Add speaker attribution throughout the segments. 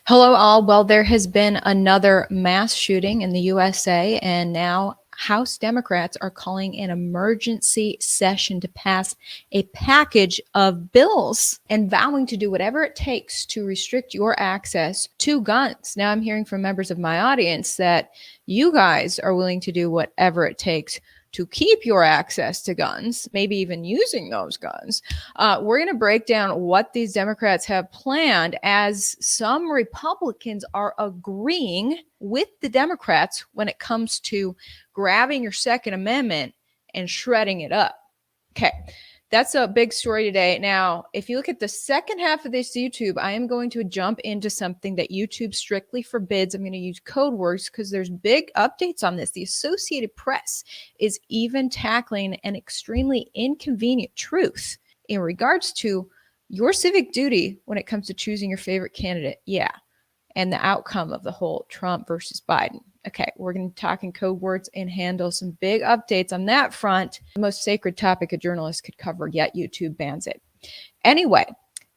Speaker 1: Hello, all. Well, there has been another mass shooting in the USA, and now House Democrats are calling an emergency session to pass a package of bills and vowing to do whatever it takes to restrict your access to guns. Now, I'm hearing from members of my audience that you guys are willing to do whatever it takes to keep your access to guns, maybe even using those guns. We're going to break down what these Democrats have planned, as some Republicans are agreeing with the Democrats when it comes to grabbing your Second Amendment and shredding it up. Okay, that's a big story today. Now, if you look at the second half of this YouTube, I am going to jump into something that YouTube strictly forbids. I'm going to use code words because there's big updates on this. The Associated Press is even tackling an extremely inconvenient truth in regards to your civic duty when it comes to choosing your favorite candidate. Yeah. And the outcome of the whole Trump versus Biden. Okay, we're going to talk in code words and handle some big updates on that front. The most sacred topic a journalist could cover, yet YouTube bans it. Anyway,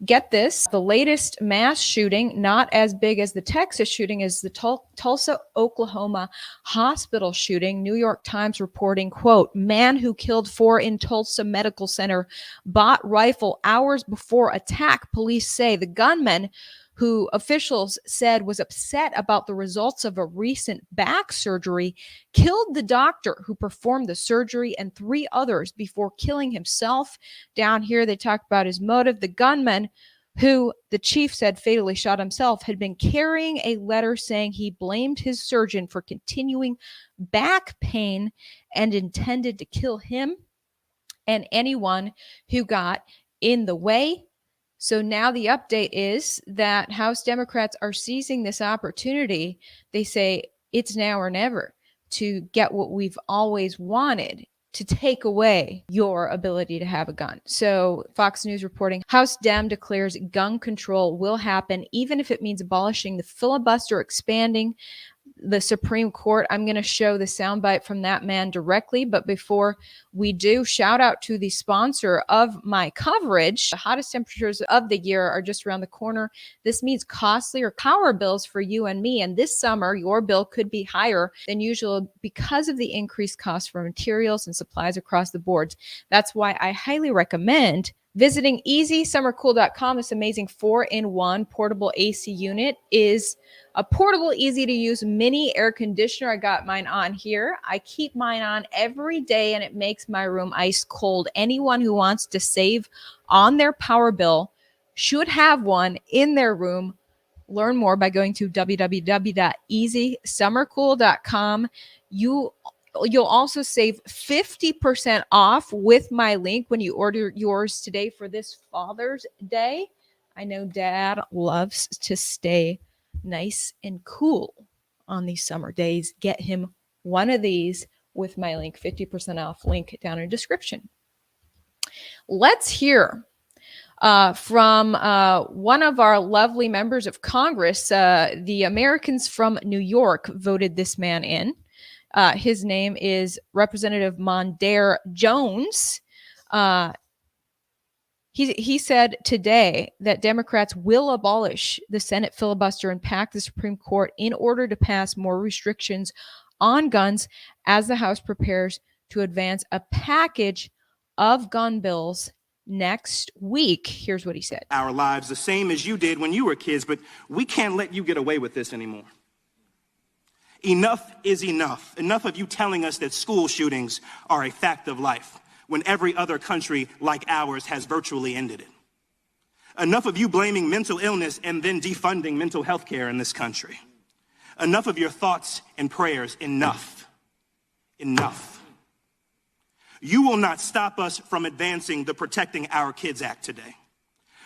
Speaker 1: get this. The latest mass shooting, not as big as the Texas shooting, is the Tulsa, Oklahoma hospital shooting. New York Times reporting, quote, man who killed 4 in Tulsa Medical Center bought rifle hours before attack. Police say the gunman, who officials said was upset about the results of a recent back surgery, killed the doctor who performed the surgery and 3 others before killing himself. Down here, they talk about his motive. The gunman, who the chief said fatally shot himself, had been carrying a letter saying he blamed his surgeon for continuing back pain and intended to kill him and anyone who got in the way. So now the update is that House Democrats are seizing this opportunity. They say it's now or never to get what we've always wanted, to take away your ability to have a gun. So Fox News reporting, House Dem declares gun control will happen, even if it means abolishing the filibuster, expanding the Supreme Court. I'm going to show the soundbite from that man directly. But before we do, shout out to the sponsor of my coverage. The hottest temperatures of the year are just around the corner. This means costlier power bills for you and me. And this summer, your bill could be higher than usual because of the increased cost for materials and supplies across the board. That's why I highly recommend visiting easysummercool.com. This amazing 4-in-1 portable AC unit is a portable, easy-to-use mini air conditioner. I got mine on here. I keep mine on every day, and it makes my room ice cold. Anyone who wants to save on their power bill should have one in their room. Learn more by going to www.easysummercool.com. You'll also save 50% off with my link when you order yours today for this Father's Day. I know Dad loves to stay nice and cool on these summer days. Get him one of these with my link, 50% off, link down in the description. Let's hear from one of our lovely members of Congress. The Americans from New York voted this man in. His name is Representative Mondaire Jones. He said today that Democrats will abolish the Senate filibuster and pack the Supreme Court in order to pass more restrictions on guns as the House prepares to advance a package of gun bills next week. Here's what he said.
Speaker 2: Our lives the same as you did when you were kids, but we can't let you get away with this anymore. Enough is enough. Enough of you telling us that school shootings are a fact of life when every other country like ours has virtually ended it. Enough of you blaming mental illness and then defunding mental health care in this country. Enough of your thoughts and prayers. Enough. Enough. You will not stop us from advancing the Protecting Our Kids Act today.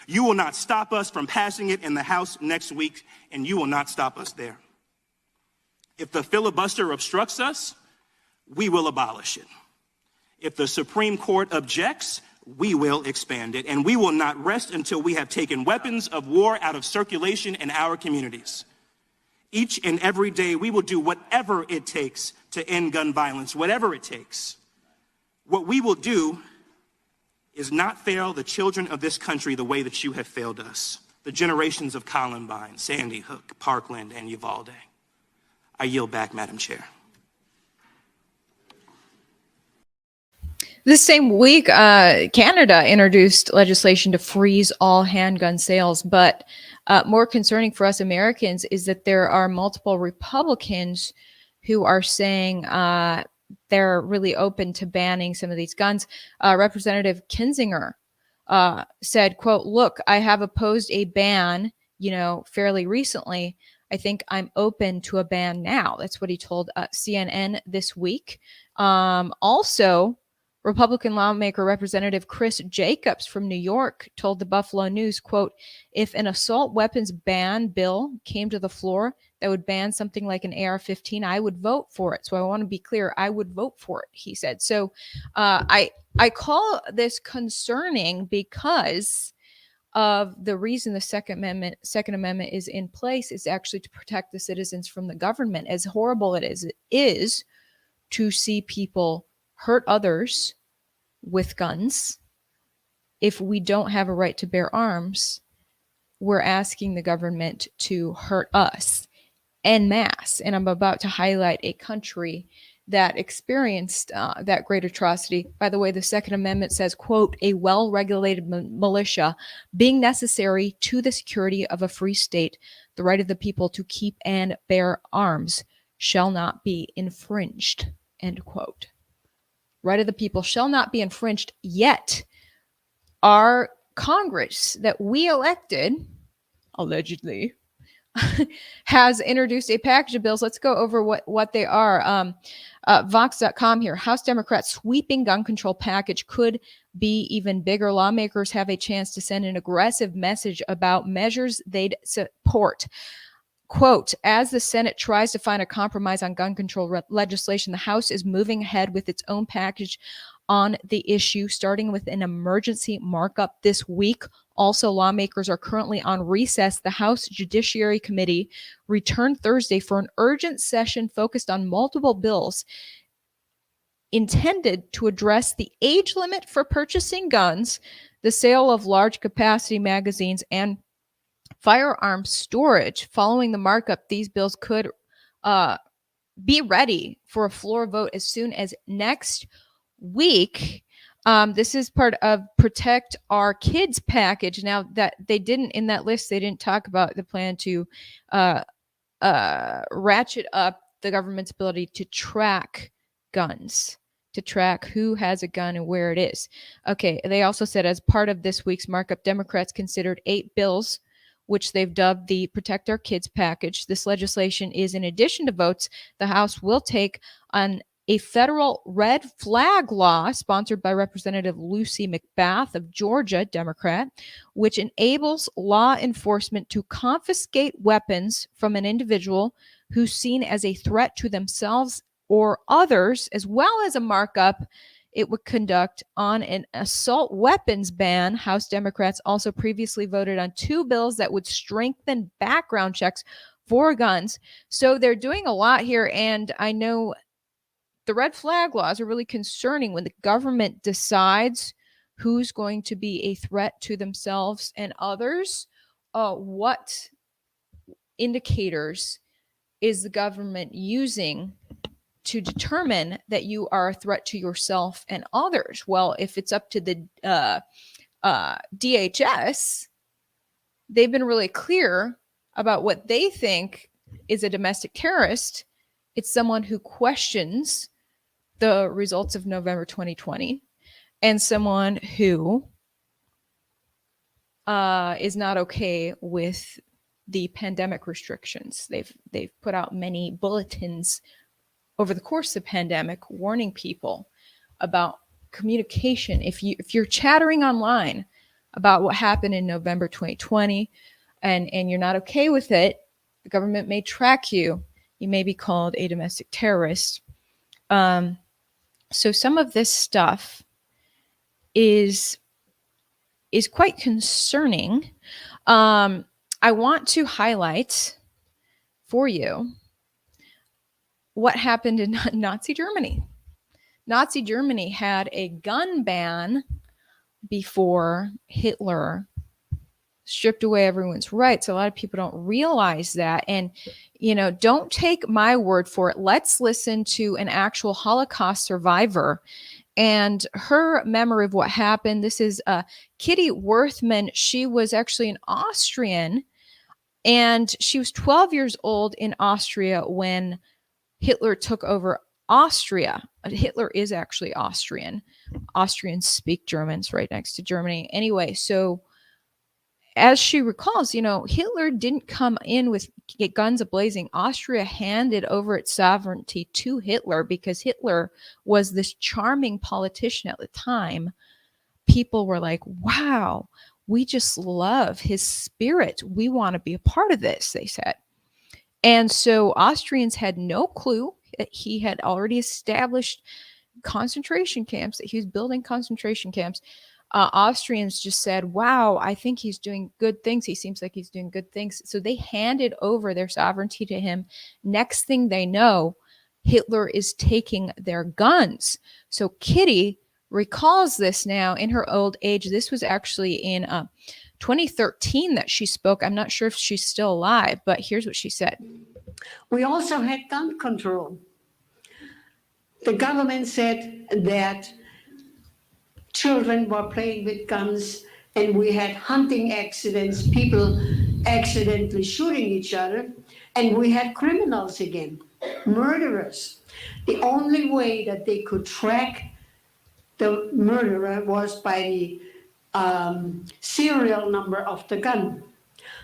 Speaker 2: You will not stop us from passing it in the House next week, and you will not stop us there. If the filibuster obstructs us, we will abolish it. If the Supreme Court objects, we will expand it. And we will not rest until we have taken weapons of war out of circulation in our communities. Each and every day, we will do whatever it takes to end gun violence, whatever it takes. What we will do is not fail the children of this country the way that you have failed us. the generations of Columbine, Sandy Hook, Parkland, and Uvalde. I yield back, Madam Chair.
Speaker 1: This same week, Canada introduced legislation to freeze all handgun sales. But more concerning for us Americans is that there are multiple Republicans who are saying they're really open to banning some of these guns. Representative Kinzinger said, quote, "Look, I have opposed a ban, fairly recently. I think I'm open to a ban now." That's what he told CNN this week. Also, Republican lawmaker Representative Chris Jacobs from New York told the Buffalo News, quote, "If an assault weapons ban bill came to the floor that would ban something like an AR-15, I would vote for it." So I want to be clear, I would vote for it, he said. So I call this concerning because of the reason the Second Amendment is in place is actually to protect the citizens from the government. As horrible it is to see people hurt others with guns. If we don't have a right to bear arms, we're asking the government to hurt us en masse. And I'm about to highlight a country that experienced that great atrocity. By the way, the Second Amendment says, quote, "A well-regulated militia being necessary to the security of a free state, the right of the people to keep and bear arms shall not be infringed," end quote. Right of the people shall not be infringed. Yet our Congress that we elected, allegedly, has introduced a package of bills. Let's go over what they are. Vox.com here. House Democrats' sweeping gun control package could be even bigger. Lawmakers have a chance to send an aggressive message about measures they'd support. Quote, "As the Senate tries to find a compromise on gun control legislation, the House is moving ahead with its own package on the issue, starting with an emergency markup this week. Also, lawmakers are currently on recess. The House Judiciary Committee returned Thursday for an urgent session focused on multiple bills intended to address the age limit for purchasing guns, the sale of large capacity magazines, and firearm storage. Following the markup, these bills could be ready for a floor vote as soon as next week. This is part of Protect Our Kids package. Now, that they didn't, in that list, they didn't talk about the plan to ratchet up the government's ability to track guns, to track who has a gun and where it is. Okay, they also said as part of this week's markup, Democrats considered 8 bills which they've dubbed the Protect Our Kids package. This legislation is in addition to votes the House will take on a federal red flag law sponsored by Representative Lucy McBath of Georgia, Democrat, which enables law enforcement to confiscate weapons from an individual who's seen as a threat to themselves or others, as well as a markup it would conduct on an assault weapons ban. House Democrats also previously voted on 2 bills that would strengthen background checks for guns. So they're doing a lot here. And I know the red flag laws are really concerning when the government decides who's going to be a threat to themselves and others. What indicators is the government using to determine that you are a threat to yourself and others? Well, if it's up to the DHS, they've been really clear about what they think is a domestic terrorist. It's someone who questions the results of November 2020 and someone who is not okay with the pandemic restrictions. They've put out many bulletins over the course of the pandemic warning people about communication. If you're chattering online about what happened in November 2020 and you're not okay with it, the government may track you. You may be called a domestic terrorist. So some of this stuff is quite concerning. I want to highlight for you what happened in Nazi Germany. Nazi Germany had a gun ban before Hitler stripped away everyone's rights. A lot of people don't realize that. And, don't take my word for it. Let's listen to an actual Holocaust survivor and her memory of what happened. This is Kitty Worthman. She was actually an Austrian, and she was 12 years old in Austria when Hitler took over Austria. Hitler is actually Austrian. Austrians speak German. It's right next to Germany. Anyway, so as she recalls, Hitler didn't come in with guns ablazing. Austria handed over its sovereignty to Hitler because Hitler was this charming politician at the time. People were like, wow, we just love his spirit. We want to be a part of this, they said. And so Austrians had no clue that he had already established concentration camps, that he was building concentration camps. Austrians just said, wow, I think he's doing good things. He seems like he's doing good things. So they handed over their sovereignty to him. Next thing they know, Hitler is taking their guns. So Kitty recalls this now in her old age. This was actually in 2013 that she spoke. I'm not sure if she's still alive, but here's what she said.
Speaker 3: We also had gun control. The government said that children were playing with guns, and we had hunting accidents, people accidentally shooting each other, and we had criminals again, murderers. The only way that they could track the murderer was by the serial number of the gun.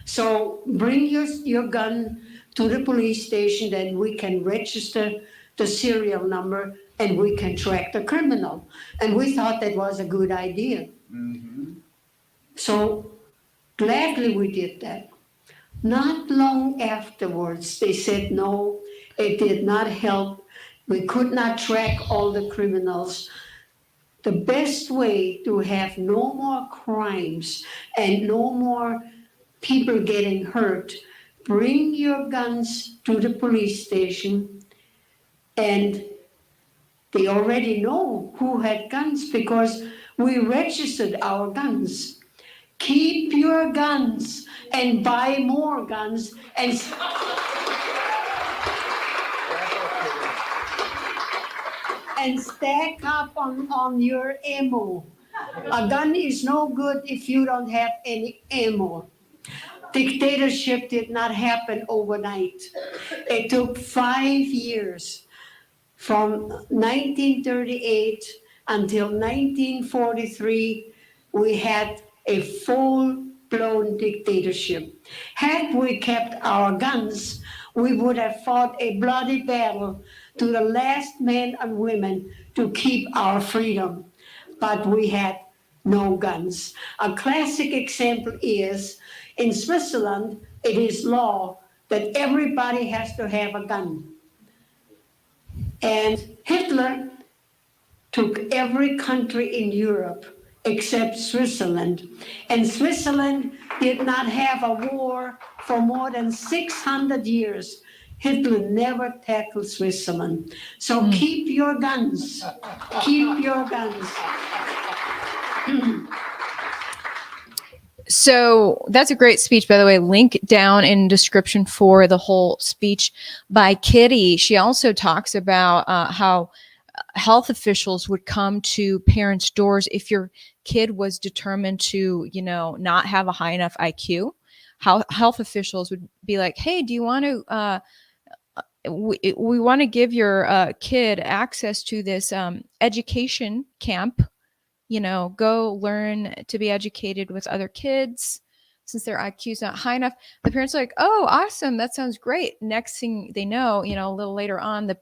Speaker 3: So bring your gun to the police station, then we can register the serial number and we can track the criminal. And we thought that was a good idea. Mm-hmm. So gladly we did that. Not long afterwards, they said no, it did not help. We could not track all the criminals. The best way to have no more crimes and no more people getting hurt, bring your guns to the police station, and they already know who had guns because we registered our guns. Keep your guns and buy more guns and stack up on your ammo. A gun is no good if you don't have any ammo. Dictatorship did not happen overnight. It took 5 years, from 1938 until 1943, we had a full-blown dictatorship. Had we kept our guns, we would have fought a bloody battle to the last men and women to keep our freedom. But we had no guns. A classic example is in Switzerland, it is law that everybody has to have a gun. And Hitler took every country in Europe except Switzerland. And Switzerland did not have a war for more than 600 years. Hitler never tackled Switzerland. So keep your guns. Keep your guns.
Speaker 1: So that's a great speech, by the way. Link down in description for the whole speech by Kitty. She also talks about how health officials would come to parents' doors if your kid was determined to, not have a high enough IQ. How health officials would be like, "Hey, do you want to? We want to give your kid access to this education camp. Go learn to be educated with other kids since their IQ is not high enough." The parents are like, "Oh, awesome. That sounds great." Next thing they know, a little later on, the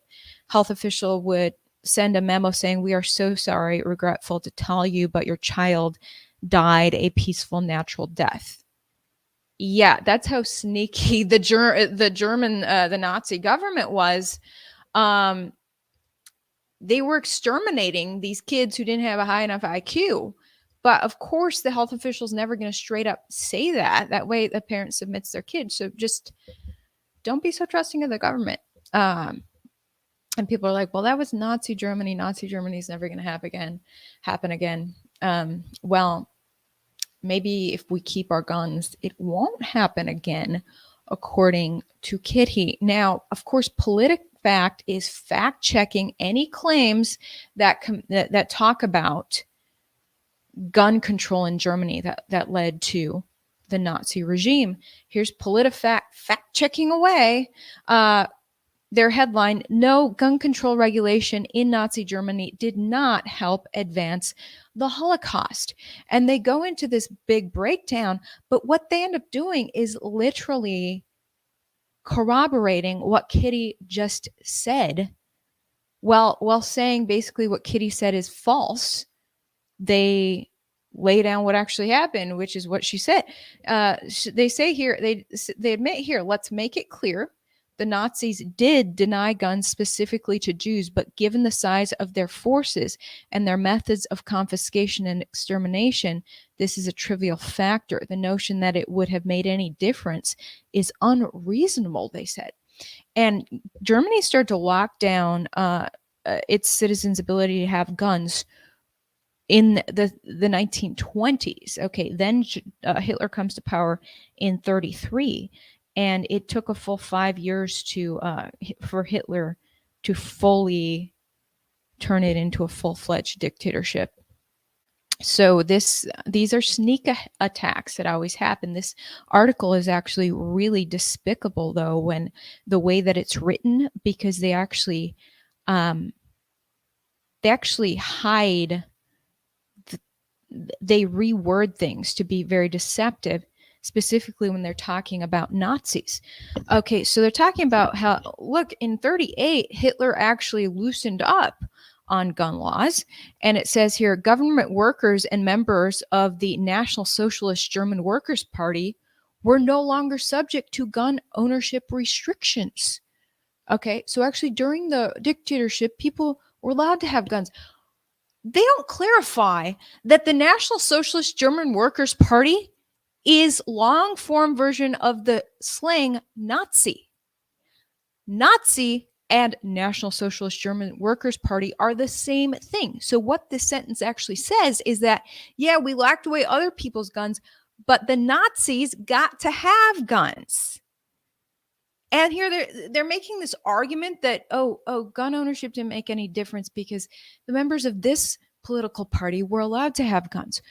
Speaker 1: health official would send a memo saying, "We are so sorry, regretful to tell you, but your child died a peaceful natural death." Yeah, that's how sneaky the German, the Nazi government was. They were exterminating these kids who didn't have a high enough IQ. But of course, the health official's never going to straight up say that. That way, the parent submits their kid. So just don't be so trusting of the government. And people are like, "Well, that was Nazi Germany. Nazi Germany is never going to happen again." Well, maybe if we keep our guns, it won't happen again, according to Kitty. Now, of course, PolitiFact is fact checking any claims that talk about gun control in Germany that led to the Nazi regime. Here's PolitiFact fact checking away. Their headline: No gun control regulation in Nazi Germany did not help advance the Holocaust. And they go into this big breakdown, but what they end up doing is literally corroborating what Kitty just said. While saying basically what Kitty said is false, they lay down what actually happened, which is what she said. They say here, they admit here, let's make it clear. The Nazis did deny guns specifically to Jews, but given the size of their forces and their methods of confiscation and extermination, this is a trivial factor. The notion that it would have made any difference is unreasonable, they said. And Germany started to lock down its citizens' ability to have guns in the 1920s. Okay, then Hitler comes to power in 1933, and it took a full 5 years for Hitler to fully turn it into a full-fledged dictatorship. So these are sneak attacks that always happen. This article is actually really despicable, though, when the way that it's written, because they actually hide. They reword things to be very deceptive, specifically when they're talking about Nazis. Okay, so they're talking about how, look, in 1938, Hitler actually loosened up on gun laws. And it says here, government workers and members of the National Socialist German Workers' Party were no longer subject to gun ownership restrictions. Okay, so actually during the dictatorship, people were allowed to have guns. They don't clarify that the National Socialist German Workers' Party is long form version of the slang Nazi. Nazi and National Socialist German Workers' Party are the same thing. So what this sentence actually says is that, yeah, we locked away other people's guns, but the Nazis got to have guns. And here they're making this argument that, oh, gun ownership didn't make any difference because the members of this political party were allowed to have guns.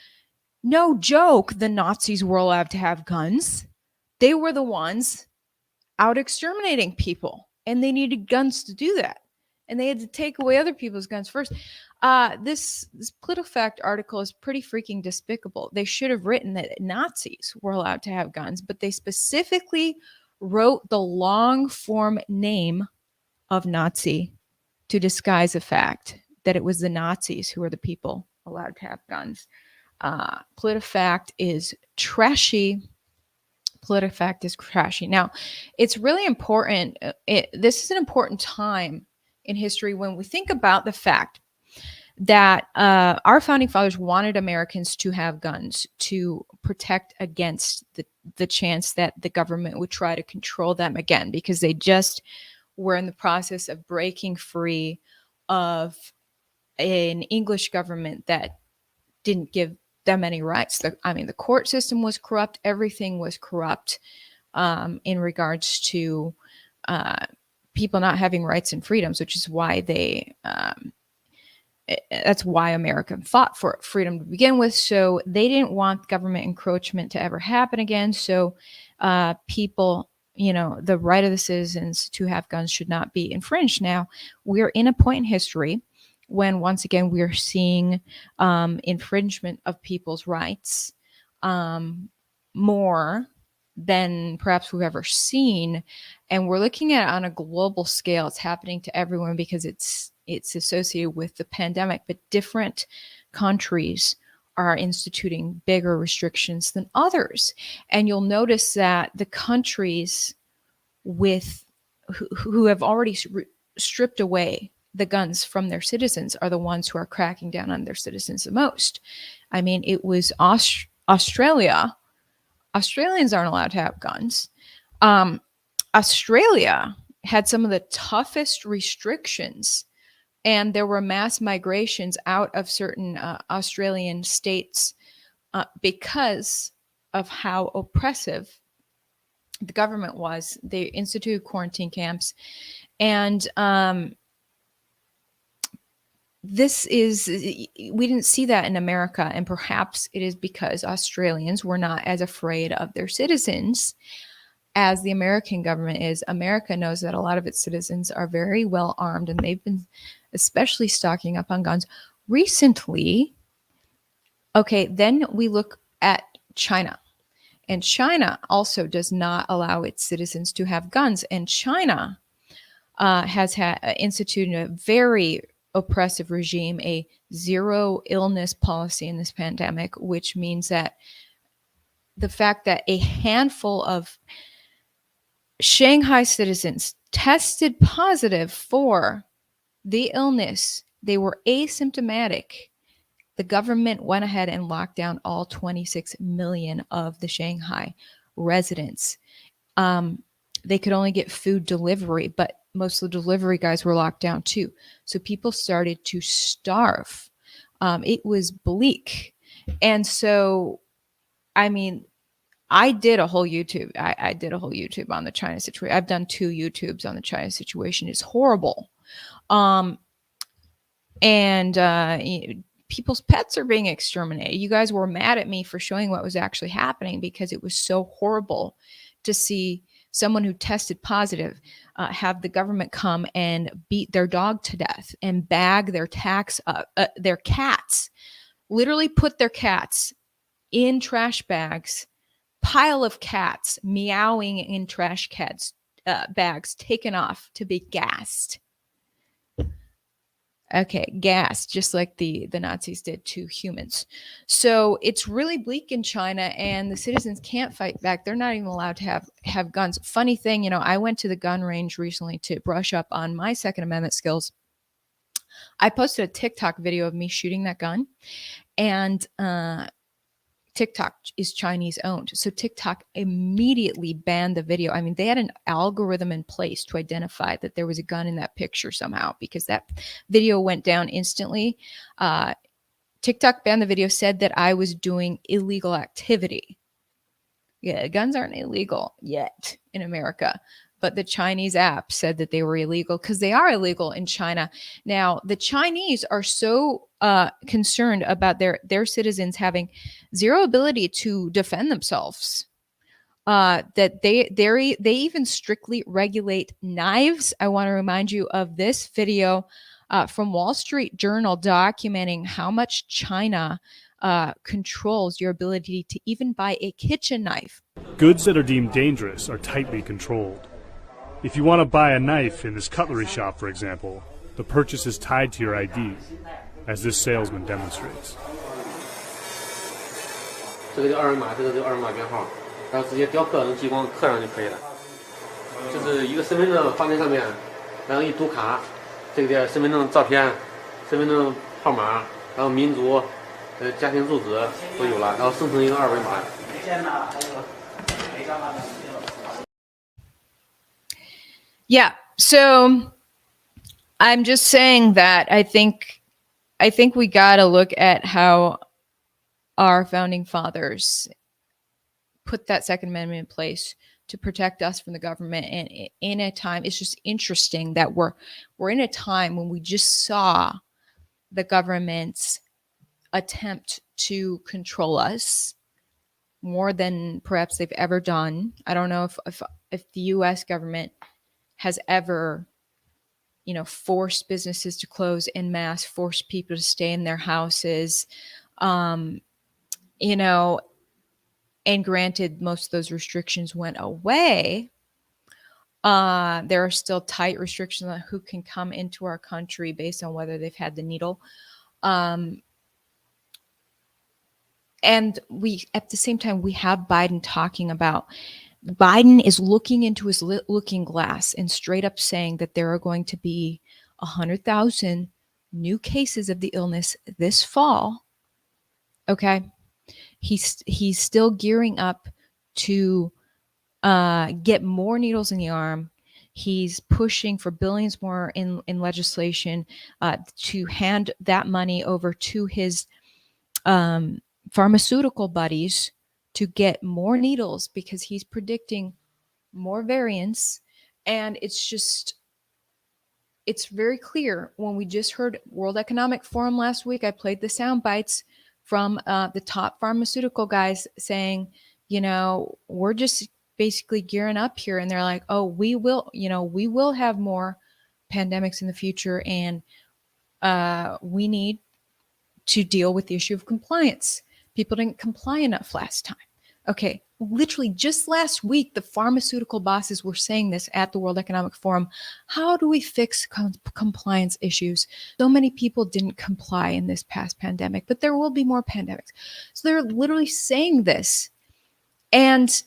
Speaker 1: No joke, the Nazis were allowed to have guns. They were the ones out exterminating people, and they needed guns to do that. And they had to take away other people's guns first. This PolitiFact article is pretty freaking despicable. They should have written that Nazis were allowed to have guns, but they specifically wrote the long form name of Nazi to disguise the fact that it was the Nazis who were the people allowed to have guns. PolitiFact is trashy. PolitiFact is trashy. Now, it's really important. This is an important time in history when we think about the fact that our founding fathers wanted Americans to have guns to protect against the chance that the government would try to control them again, because they just were in the process of breaking free of an English government that didn't give them any rights. The court system was corrupt. Everything was corrupt in regards to people not having rights and freedoms, which is why that's why America fought for freedom to begin with. So they didn't want government encroachment to ever happen again. So people, the right of the citizens to have guns should not be infringed. Now, we're in a point in history when, once again, we're seeing infringement of people's rights more than perhaps we've ever seen. And we're looking at it on a global scale. It's happening to everyone because it's associated with the pandemic, but different countries are instituting bigger restrictions than others. And you'll notice that the countries who have already stripped away the guns from their citizens are the ones who are cracking down on their citizens the most. I mean, it was Australia. Australians aren't allowed to have guns. Australia had some of the toughest restrictions, and there were mass migrations out of certain Australian states because of how oppressive the government was. They instituted quarantine camps, and we didn't see that in America, and perhaps it is because Australians were not as afraid of their citizens as the American government is. America knows that a lot of its citizens are very well armed, and they've been especially stocking up on guns recently. Okay, then we look at China. And China also does not allow its citizens to have guns. And China has instituted a very oppressive regime, a zero illness policy in this pandemic, which means that the fact that a handful of Shanghai citizens tested positive for the illness, they were asymptomatic. The government went ahead and locked down all 26 million of the Shanghai residents. They could only get food delivery, but most of the delivery guys were locked down too. So people started to starve. It was bleak. And so, I mean, I did a whole YouTube. I did a whole YouTube on the China situation. I've done 2 YouTubes on the China situation. It's horrible. People's pets are being exterminated. You guys were mad at me for showing what was actually happening because it was so horrible to see someone who tested positive have the government come and beat their dog to death and bag their their cats, literally put their cats in trash bags, pile of cats meowing in trash bags, taken off to be gassed. Okay, gassed, just like the Nazis did to humans. So it's really bleak in China, and the citizens can't fight back. They're not even allowed to have guns. Funny thing, I went to the gun range recently to brush up on my Second Amendment skills. I posted a TikTok video of me shooting that gun, and TikTok is Chinese owned. So TikTok immediately banned the video. I mean, they had an algorithm in place to identify that there was a gun in that picture somehow, because that video went down instantly. TikTok banned the video, said that I was doing illegal activity. Yeah, guns aren't illegal yet in America, but the Chinese app said that they were illegal because they are illegal in China. Now, the Chinese are so concerned about their citizens having zero ability to defend themselves that they even strictly regulate knives. I want to remind you of this video from Wall Street Journal documenting how much China controls your ability to even buy a kitchen knife.
Speaker 4: Goods that are deemed dangerous are tightly controlled. If you want to buy a knife in this cutlery shop, for example, the purchase is tied to your ID, as this salesman demonstrates.
Speaker 5: 这个叫二维码，这个叫二维码编号，然后直接雕刻能激光刻上就可以了。就是一个身份证画面上面，然后一读卡，这个叫身份证照片、身份证号码，然后民族、家庭住址都有了，然后生成一个二维码。
Speaker 1: Yeah. So I'm just saying that I think we got to look at how our founding fathers put that Second Amendment in place to protect us from the government. And in a time, it's just interesting that we're in a time when we just saw the government's attempt to control us more than perhaps they've ever done. I don't know if the U.S. government has ever, forced businesses to close en masse, forced people to stay in their houses, and granted, most of those restrictions went away. There are still tight restrictions on who can come into our country based on whether they've had the needle. And at the same time, we have Biden talking about, Biden is looking into his looking glass and straight up saying that there are going to be 100,000 new cases of the illness this fall. Okay. He's still gearing up to get more needles in the arm. He's pushing for billions more in legislation to hand that money over to his pharmaceutical buddies to get more needles because he's predicting more variants. And it's very clear. When we just heard World Economic Forum last week, I played the sound bites from the top pharmaceutical guys saying, we're just basically gearing up here. And they're like, oh, we will have more pandemics in the future, and we need to deal with the issue of compliance. People didn't comply enough last time. Okay, literally just last week, the pharmaceutical bosses were saying this at the World Economic Forum. How do we fix compliance issues? So many people didn't comply in this past pandemic, but there will be more pandemics. So they're literally saying this. And,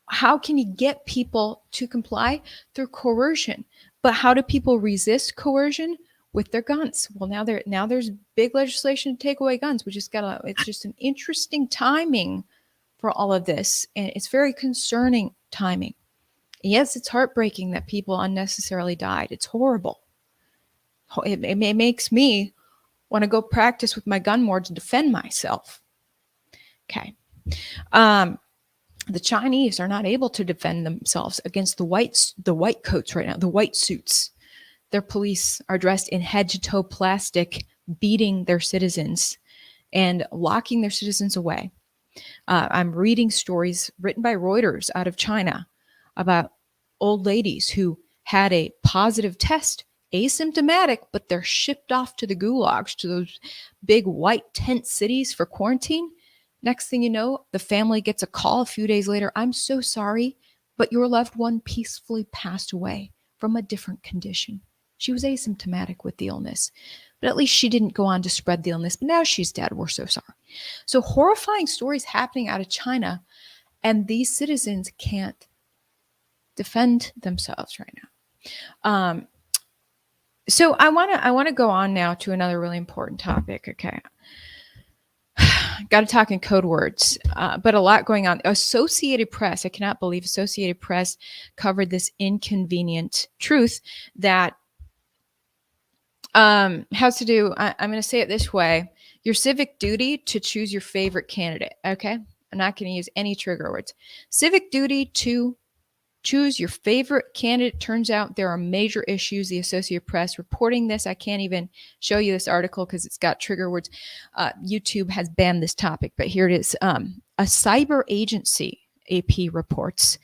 Speaker 1: how can you get people to comply? Through coercion. But how do people resist coercion? With their guns. Well, now there's big legislation to take away guns. It's just an interesting timing for all of this, and it's very concerning timing. Yes, it's heartbreaking that people unnecessarily died. It's horrible. It makes me want to go practice with my gun more to defend myself. Okay. The Chinese are not able to defend themselves against the white coats right now, the white suits. Their police are dressed in head-to-toe plastic, beating their citizens and locking their citizens away. I'm reading stories written by Reuters out of China about old ladies who had a positive test, asymptomatic, but they're shipped off to the gulags, to those big white tent cities for quarantine. Next thing you know, the family gets a call a few days later. I'm so sorry, but your loved one peacefully passed away from a different condition. She was asymptomatic with the illness, but at least she didn't go on to spread the illness. But now she's dead. We're so sorry. So horrifying stories happening out of China, and these citizens can't defend themselves right now. So I want to go on now to another really important topic. Okay. Got to talk in code words, but a lot going on. Associated Press, I cannot believe Associated Press covered this inconvenient truth that has to do, I'm going to say it this way, your civic duty to choose your favorite candidate. Okay. I'm not going to use any trigger words. Civic duty to choose your favorite candidate. Turns out there are major issues. The Associated Press reporting this. I can't even show you this article because it's got trigger words. YouTube has banned this topic, but here it is. A cyber agency, AP reports,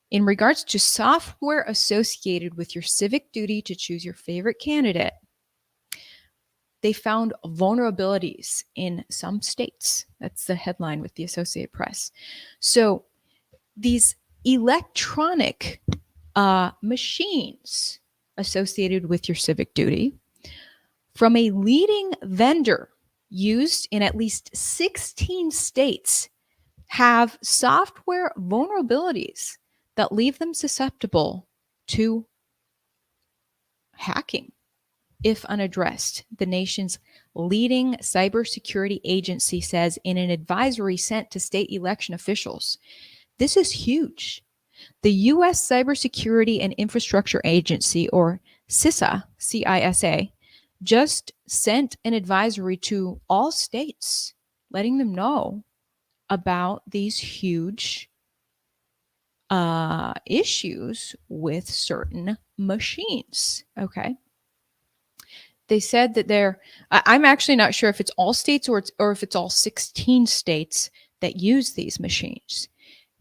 Speaker 1: in regards to software associated with your civic duty to choose your favorite candidate, they found vulnerabilities in some states. That's the headline with the Associated Press. So these electronic machines associated with your civic duty from a leading vendor used in at least 16 states have software vulnerabilities that leave them susceptible to hacking if unaddressed. The nation's leading cybersecurity agency says in an advisory sent to state election officials. This is huge. The U.S. Cybersecurity and Infrastructure Agency, or CISA, CISA, just sent an advisory to all states, letting them know about these huge issues with certain machines. Okay. They said that I'm actually not sure if it's all states or if it's all 16 states that use these machines.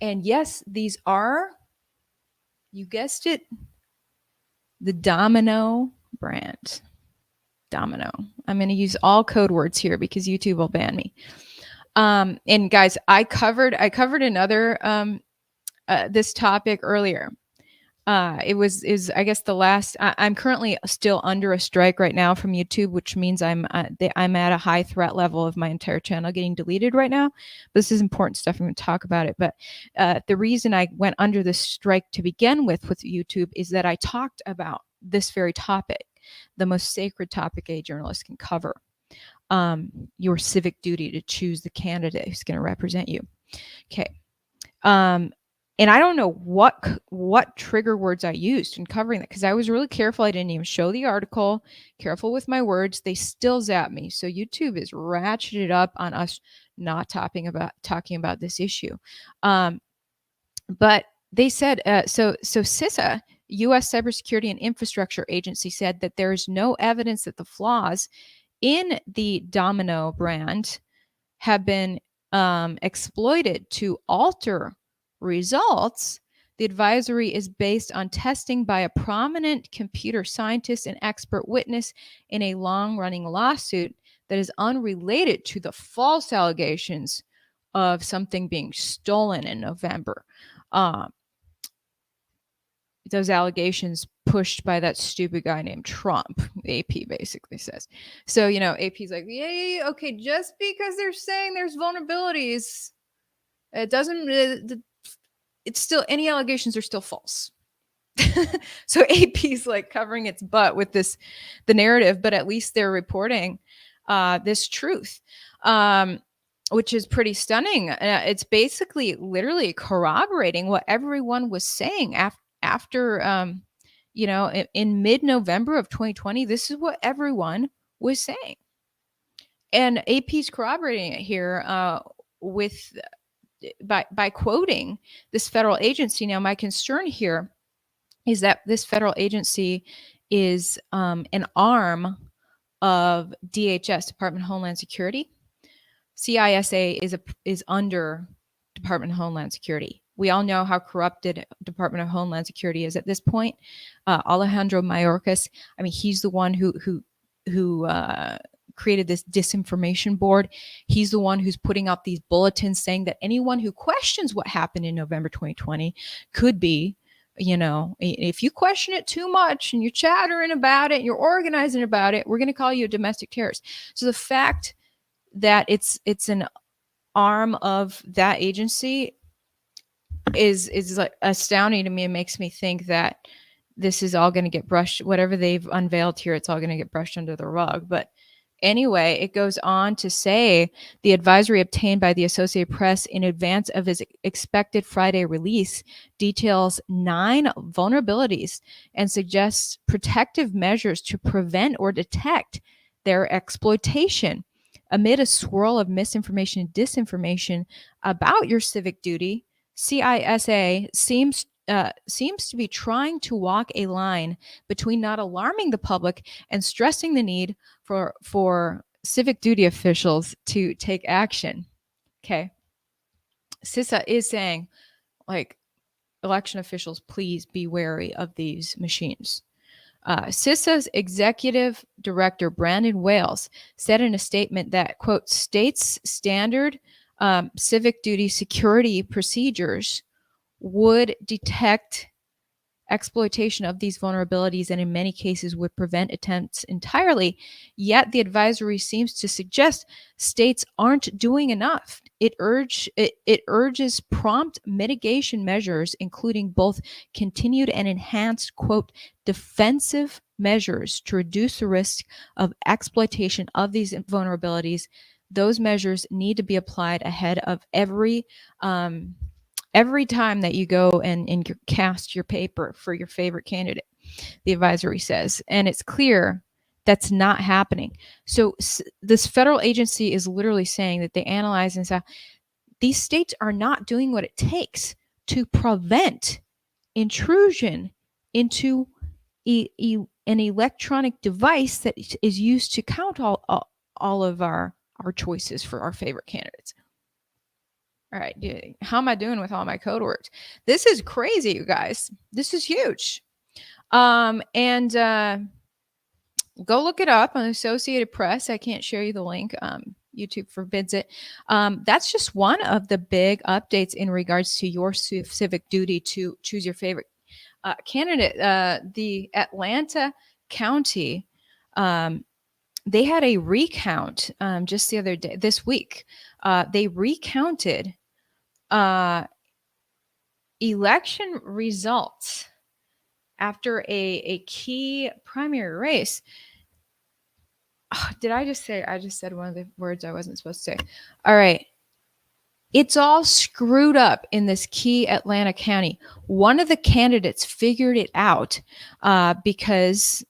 Speaker 1: And yes, these are, you guessed it, the Domino brand. Domino. I'm going to use all code words here because YouTube will ban me. And guys, I covered another this topic earlier. Is I guess the last. I'm currently still under a strike right now from YouTube, which means I'm at a high threat level of my entire channel getting deleted right now. But this is important stuff. I'm going to talk about it. But the reason I went under this strike to begin with YouTube is that I talked about this very topic, the most sacred topic a journalist can cover. Your civic duty to choose the candidate who's going to represent you. Okay. And I don't know what trigger words I used in covering that, because I was really careful. I didn't even show the article, careful with my words. They still zap me. So YouTube is ratcheted up on us not talking about this issue. But they said, so CISA, U.S. Cybersecurity and Infrastructure Agency, said that there is no evidence that the flaws in the Domino brand have been exploited to alter results. The advisory is based on testing by a prominent computer scientist and expert witness in a long-running lawsuit that is unrelated to the false allegations of something being stolen in November. Those allegations pushed by that stupid guy named Trump, AP basically says. So, AP's like, yeah, okay, just because they're saying there's vulnerabilities, it doesn't, it's still, any allegations are still false. So AP's like covering its butt with the narrative, but at least they're reporting this truth, which is pretty stunning. It's basically literally corroborating what everyone was saying after in mid-November of 2020. This is what everyone was saying, and AP's corroborating it here by quoting this federal agency. Now, my concern here is that this federal agency is an arm of DHS, Department of Homeland Security. CISA is under Department of Homeland Security. We all know how corrupted Department of Homeland Security is at this point. Alejandro Mayorkas, I mean, he's the one who created this disinformation board. He's the one who's putting out these bulletins saying that anyone who questions what happened in November 2020 could be, if you question it too much and you're chattering about it, you're organizing about it, we're going to call you a domestic terrorist. So the fact that it's an arm of that agency is like astounding to me. It makes me think that this is all going to get brushed, whatever they've unveiled here, it's all going to get brushed under the rug. But anyway, it goes on to say the advisory obtained by the Associated Press in advance of his expected Friday release details 9 vulnerabilities and suggests protective measures to prevent or detect their exploitation. Amid a swirl of misinformation and disinformation about your civic duty, CISA seems to be trying to walk a line between not alarming the public and stressing the need for civic duty officials to take action. Okay. CISA is saying, like, election officials, please be wary of these machines. CISA's executive director, Brandon Wales, said in a statement that, quote, states' standard civic duty security procedures would detect exploitation of these vulnerabilities and in many cases would prevent attempts entirely. Yet the advisory seems to suggest states aren't doing enough. It urges prompt mitigation measures, including both continued and enhanced, quote, defensive measures to reduce the risk of exploitation of these vulnerabilities. Those measures need to be applied ahead of every time that you go and cast your paper for your favorite candidate, the advisory says. And it's clear that's not happening. So this federal agency is literally saying that they analyze and say, these states are not doing what it takes to prevent intrusion into an electronic device that is used to count all of our choices for our favorite candidates. All right, how am I doing with all my code words? This is crazy, you guys. This is huge. And go look it up on Associated Press. I can't share you the link. YouTube forbids it. That's just one of the big updates in regards to your civic duty to choose your favorite candidate. The Atlanta County, they had a recount just the other day, this week. They recounted election results after a key primary race. Oh, did I just say? I just said one of the words I wasn't supposed to say. All right. It's all screwed up in this key Atlanta county. One of the candidates figured it out because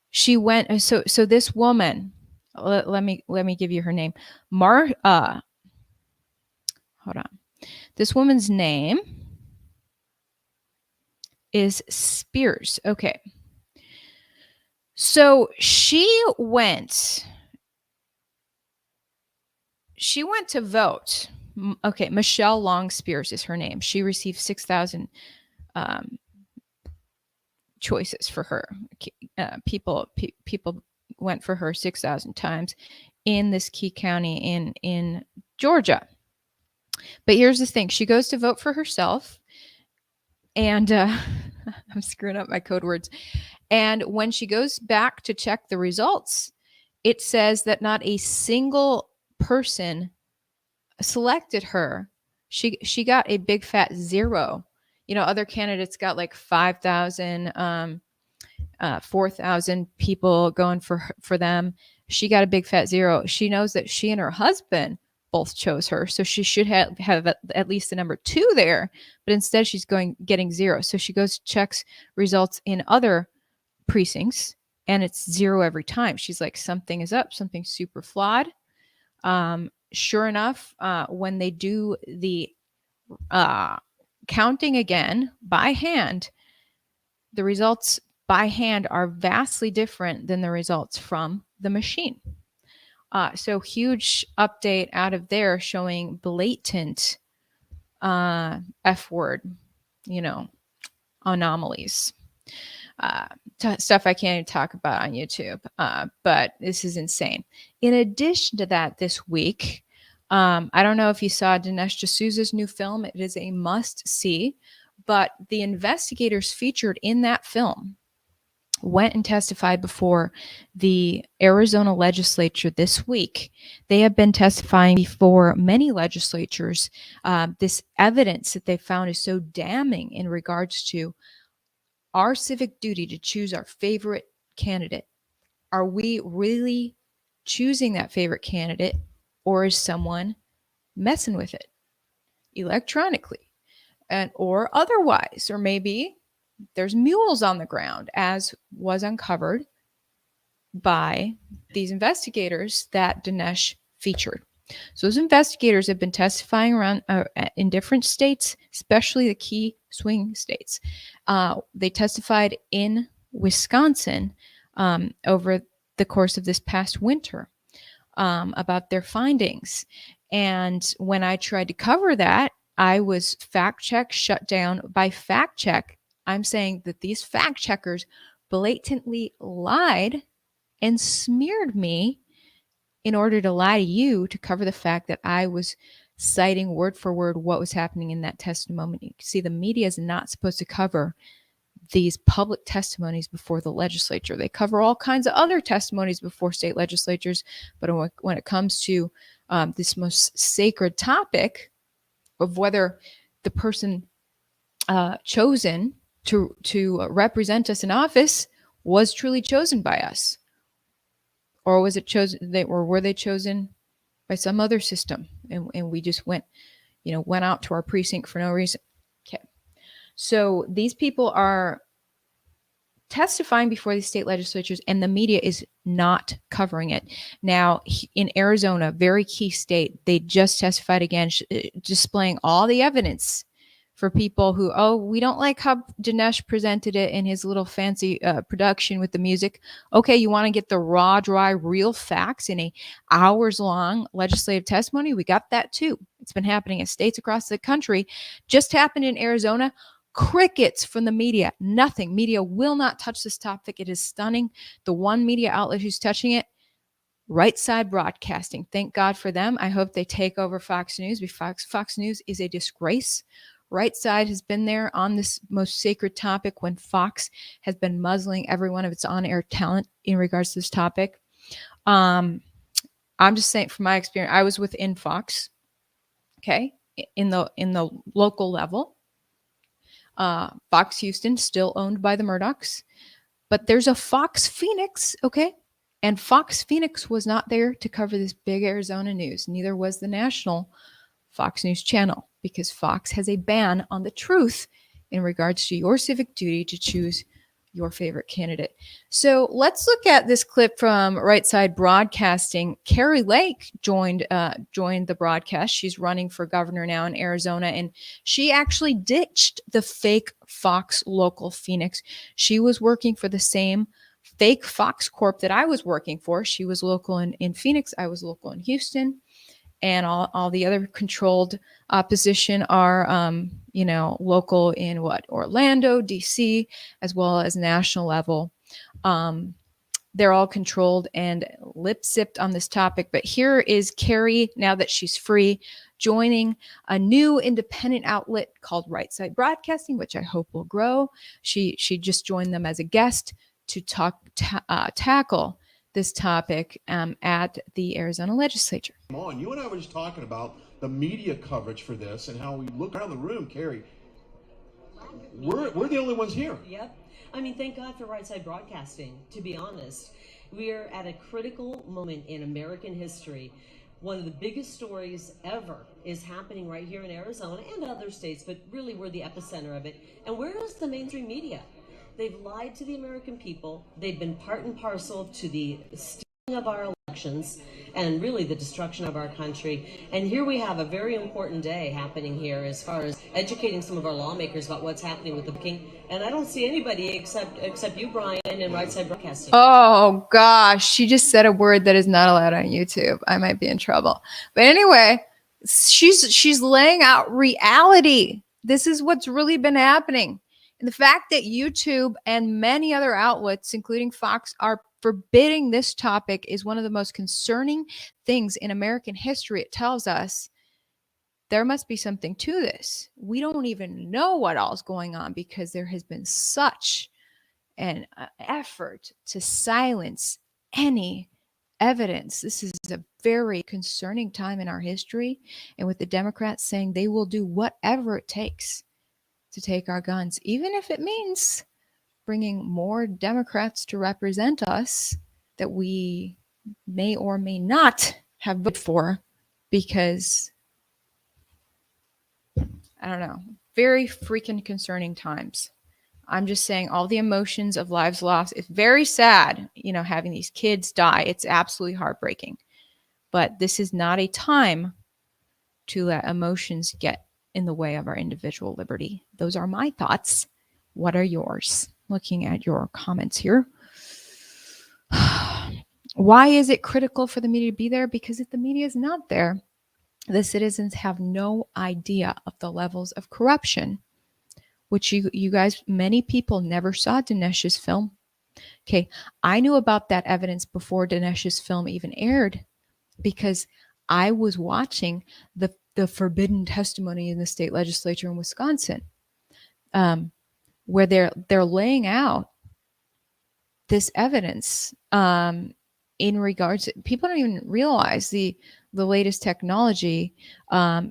Speaker 1: she went. So this woman, let me give you her name. Hold on. This woman's name is Spears. Okay. So she went to vote. Okay, Michelle Long Spears is her name. She received 6,000 choices for her. People went for her 6,000 times in this key county in Georgia. But here's the thing: she goes to vote for herself, and I'm screwing up my code words. And when she goes back to check the results, it says that not a single person selected her. She got a big fat 0. You know, other candidates got like 5,000, 4,000 people going for them. She got a big fat 0. She knows that she and her husband both chose her, so she should have at least the number 2 there. But instead, she's getting 0. So she goes checks results in other precincts, and it's 0 every time. She's like, something is up, something super flawed. Sure enough, when they do the counting again by hand, the results by hand are vastly different than the results from the machine. So huge update out of there showing blatant F word, anomalies. Stuff I can't even talk about on YouTube, but this is insane. In addition to that, this week, I don't know if you saw Dinesh D'Souza's new film. It is a must-see, but the investigators featured in that film went and testified before the Arizona legislature this week. They have been testifying before many legislatures. This evidence that they found is so damning in regards to our civic duty to choose our favorite candidate. Are we really choosing that favorite candidate, or is someone messing with it electronically or otherwise? Or maybe there's mules on the ground, as was uncovered by these investigators that Dinesh featured. So those investigators have been testifying around in different states, especially the key swing states. They testified in Wisconsin over the course of this past winter about their findings. And when I tried to cover that, I was fact-checked, shut down. By fact-check, I'm saying that these fact-checkers blatantly lied and smeared me in order to lie to you to cover the fact that I was citing word for word what was happening in that testimony. See, the media is not supposed to cover these public testimonies before the legislature. They cover all kinds of other testimonies before state legislatures, but when it comes to this most sacred topic of whether the person chosen to represent us in office was truly chosen by us, or was it chosen? Or were they chosen by some other system, and we just went out to our precinct for no reason? Okay, so these people are testifying before the state legislatures, and the media is not covering it. Now, in Arizona, very key state, they just testified again, displaying all the evidence for people who, we don't like how Dinesh presented it in his little fancy production with the music. Okay, you want to get the raw, dry, real facts in a hours-long legislative testimony? We got that too. It's been happening in states across the country. Just happened in Arizona. Crickets from the media. Nothing. Media will not touch this topic. It is stunning. The one media outlet who's touching it, Right Side Broadcasting. Thank God for them. I hope they take over Fox News. Fox News is a disgrace. Right Side has been there on this most sacred topic when Fox has been muzzling every one of its on-air talent in regards to this topic. I'm just saying, from my experience, I was within Fox, okay, in the local level. Fox Houston still owned by the Murdochs, but there's a Fox Phoenix, okay, And Fox Phoenix was not there to cover this big Arizona news. Neither was the national Fox News channel, because Fox has a ban on the truth in regards to your civic duty to choose your favorite candidate. So let's look at this clip from Right Side Broadcasting. Carrie Lake joined the broadcast. She's running for governor now in Arizona, and she actually ditched the fake Fox local Phoenix. She was working for the same fake Fox Corp that I was working for. She was local in Phoenix. I was local in Houston. And all the other controlled opposition are, local in Orlando, DC, as well as national level. They're all controlled and lip-sipped on this topic. But here is Carrie, now that she's free, joining a new independent outlet called Right Side Broadcasting, which I hope will grow. She just joined them as a guest to tackle this topic at the Arizona legislature.
Speaker 6: You and I were just talking about the media coverage for this and how we look around the room, Carrie. We're the only ones here.
Speaker 7: Yep. I mean, thank God for Right Side Broadcasting, to be honest. We are at a critical moment in American history. One of the biggest stories ever is happening right here in Arizona and other states, but really we're the epicenter of it. And where is the mainstream media? They've lied to the American people. They've been part and parcel to the stealing of our elections and really the destruction of our country. And here we have a very important day happening here as far as educating some of our lawmakers about what's happening with the booking. And I don't see anybody except you, Brian, and Right Side Broadcasting.
Speaker 1: Oh gosh, she just said a word that is not allowed on YouTube. I might be in trouble. But anyway, she's laying out reality. This is what's really been happening. And the fact that YouTube and many other outlets, including Fox, are forbidding this topic is one of the most concerning things in American history. It tells us there must be something to this. We don't even know what all is going on because there has been such an effort to silence any evidence. This is a very concerning time in our history. And with the Democrats saying they will do whatever it takes to take our guns, even if it means bringing more Democrats to represent us that we may or may not have voted for, because I don't know, very freaking concerning times. I'm just saying, all the emotions of lives lost. It's very sad, having these kids die. It's absolutely heartbreaking. But this is not a time to let emotions get in the way of our individual liberty. Those are my thoughts. What are yours? Looking at your comments here. Why is it critical for the media to be there? Because if the media is not there, the citizens have no idea of the levels of corruption, which you guys, many people never saw Dinesh's film. Okay, I knew about that evidence before Dinesh's film even aired, because I was watching the forbidden testimony in the state legislature in Wisconsin, where they're laying out this evidence in regards to, people don't even realize the latest technology.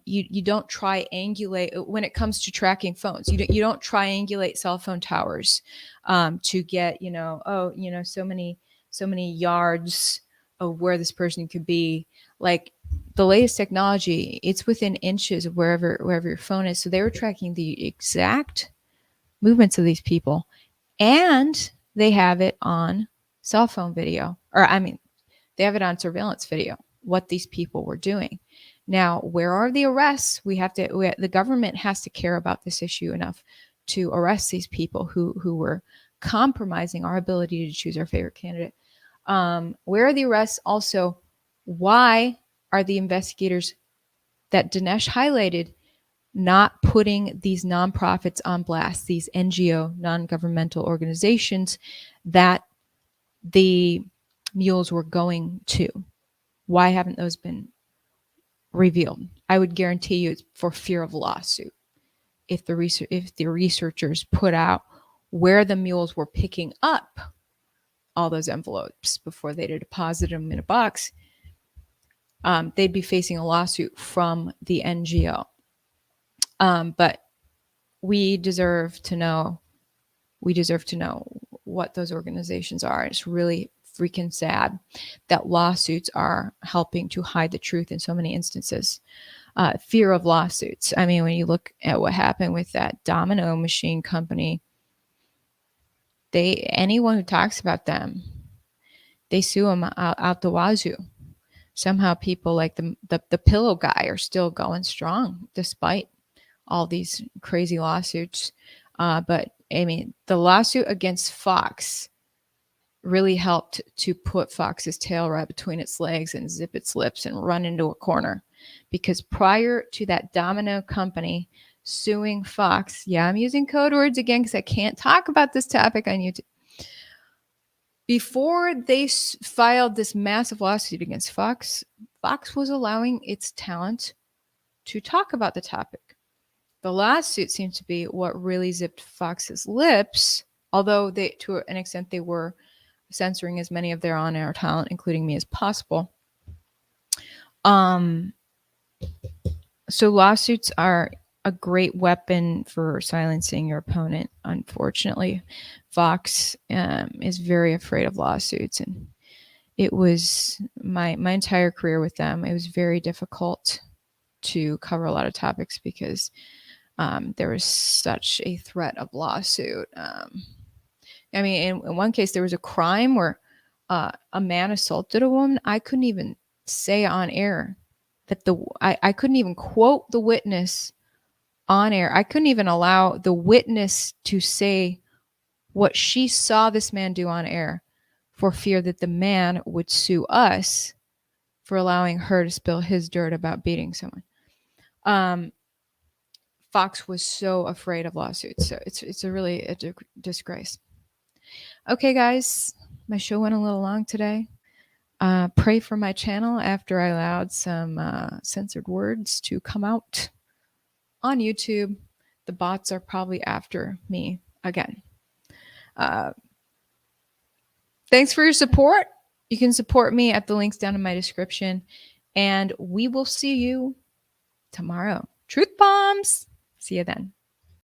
Speaker 1: You don't triangulate when it comes to tracking phones. You don't triangulate cell phone towers to get so many yards of where this person could be. Like, the latest technology, it's within inches of wherever your phone is. So they were tracking the exact movements of these people, and they have it on cell phone video, they have it on surveillance video, what these people were doing. Now, where are the arrests? The government has to care about this issue enough to arrest these people who were compromising our ability to choose our favorite candidate. Where are the arrests? Also, why are the investigators that Dinesh highlighted not putting these nonprofits on blast, these NGO, non-governmental organizations that the mules were going to? Why haven't those been revealed? I would guarantee you it's for fear of lawsuit. If the researchers put out where the mules were picking up all those envelopes before they deposit them in a box, they'd be facing a lawsuit from the NGO. But we deserve to know what those organizations are. It's really freaking sad that lawsuits are helping to hide the truth in so many instances. Fear of lawsuits. I mean, when you look at what happened with that domino machine company, anyone who talks about them, they sue them out the wazoo. Somehow people like the pillow guy are still going strong despite all these crazy lawsuits. But I mean, the lawsuit against Fox really helped to put Fox's tail right between its legs and zip its lips and run into a corner. Because prior to that domino company suing Fox, yeah, I'm using code words again because I can't talk about this topic on YouTube. Before they filed this massive lawsuit against Fox, Fox was allowing its talent to talk about the topic. The lawsuit seemed to be what really zipped Fox's lips, although to an extent, they were censoring as many of their on-air talent, including me, as possible. So lawsuits are a great weapon for silencing your opponent. Unfortunately, Fox is very afraid of lawsuits, and it was my entire career with them. It was very difficult to cover a lot of topics because there was such a threat of lawsuit. I mean, in one case, there was a crime where a man assaulted a woman. I couldn't even say on air that I couldn't even quote the witness on air. I couldn't even allow the witness to say what she saw this man do on air for fear that the man would sue us for allowing her to spill his dirt about beating someone. Fox was so afraid of lawsuits. So it's really a disgrace. Okay, guys, my show went a little long today. Pray for my channel after I allowed some censored words to come out on YouTube. The bots are probably after me again. Thanks for your support. You can support me at the links down in my description. And we will see you tomorrow. Truth bombs. See you then.